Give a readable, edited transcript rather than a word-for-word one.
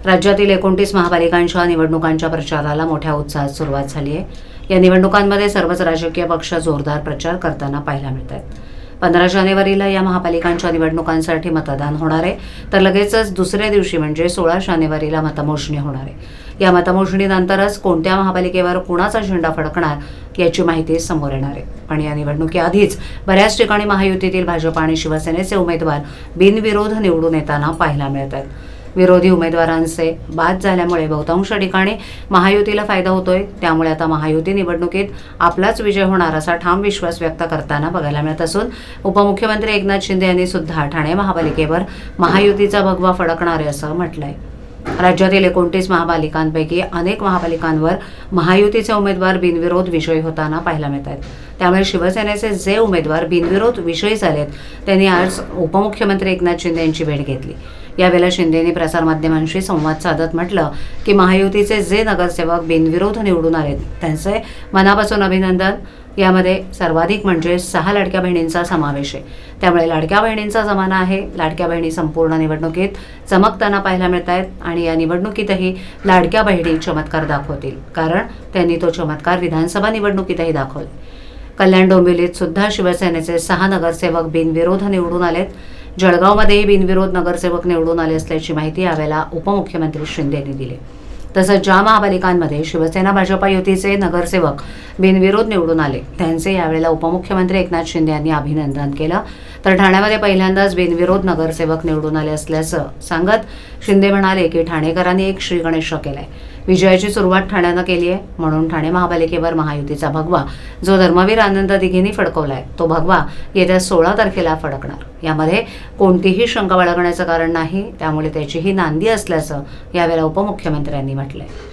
राज्यातील 29 महापालिकांच्या निवडणुकांच्या प्रचाराला मोठ्या उत्साहात सुरुवात झाली आहे। या निवडणुकांमध्ये सर्वच राजकीय पक्ष जोरदार प्रचार करताना पाहायला मिळत आहेत। 15 जानेवारीला या महापालिकांच्या निवडणुकांसाठी मतदान होणार आहे, तर लगेचच दुसऱ्या दिवशी म्हणजे 16 जानेवारीला मतमोजणी होणार आहे। या मतमोजणीनंतरच कोणत्या महापालिकेवर कुणाचा झेंडा फडकणार याची माहिती समोर येणार आहे। पण या निवडणुकीआधीच बऱ्याच ठिकाणी महायुतीतील भाजप आणि शिवसेनेचे उमेदवार बिनविरोध निवडून येताना पाहायला मिळत आहेत। विरोधी उमेदवारांचे बाद झाल्यामुळे बहुतांश ठिकाणी महायुतीला फायदा होतोय। त्यामुळे आता महायुती निवडणुकीत आपलाच विजय होणार असा ठाम विश्वास व्यक्त करताना बघायला मिळत असून उपमुख्यमंत्री एकनाथ शिंदे यांनी सुद्धा ठाणे महापालिकेवर महायुतीचा भगवा फडकणार आहे असं म्हटलंय। राज्यातील 29 महापालिकांपैकी अनेक महापालिकांवर महायुतीचे उमेदवार बिनविरोध विजयी होताना पाहायला मिळत आहेत। त्यामुळे शिवसेनेचे जे उमेदवार बिनविरोध विजयी झालेत त्यांनी आज उपमुख्यमंत्री एकनाथ शिंदे यांची भेट घेतली। यावेळेला शिंदेंनी प्रसारमाध्यमांशी संवाद साधत म्हटलं की महायुतीचे जे नगरसेवक बिनविरोध निवडून आलेत त्यांचे मनापासून अभिनंदन। यामध्ये सर्वाधिक म्हणजे 6 लाडक्या बहिणींचा समावेश आहे। त्यामुळे लाडक्या बहिणींचा जमाना आहे। लाडक्या बहिणी संपूर्ण निवडणुकीत चमकताना पाहायला मिळत आहेत आणि या निवडणुकीतही लाडक्या बहिणी चमत्कार दाखवतील, कारण त्यांनी तो चमत्कार विधानसभा निवडणुकीतही दाखवला। कल्याण डोंबिवलीत सुद्धा शिवसेनेचे 6 नगरसेवक बिनविरोध निवडून आलेत। जळगावमध्येही बिनविरोध नगरसेवक निवडून आले असल्याची माहिती यावेळेला उपमुख्यमंत्री शिंदे यांनी दिली। तसंच ज्या महापालिकांमध्ये शिवसेना भाजप युतीचे नगरसेवक बिनविरोध निवडून आले त्यांचे यावेळेला उपमुख्यमंत्री एकनाथ शिंदे यांनी अभिनंदन केलं। तर ठाण्यामध्ये पहिल्यांदाच बिनविरोध नगरसेवक निवडून आले असल्याचं सांगत शिंदे म्हणाले की ठाणेकरांनी एक श्री गणेश केलाय। विजयाची सुरुवात ठाण्यानं केली आहे, म्हणून ठाणे महापालिकेवर महायुतीचा भगवा जो धर्मवीर आनंद दिघेंनी फडकवलाय तो भगवा येत्या 16 तारखेला फडकणार। यामध्ये कोणतीही शंका बाळगण्याचं कारण नाही, त्यामुळे त्याची ही नांदी असल्याचं यावेळेला उपमुख्यमंत्र्यांनी म्हटलंय।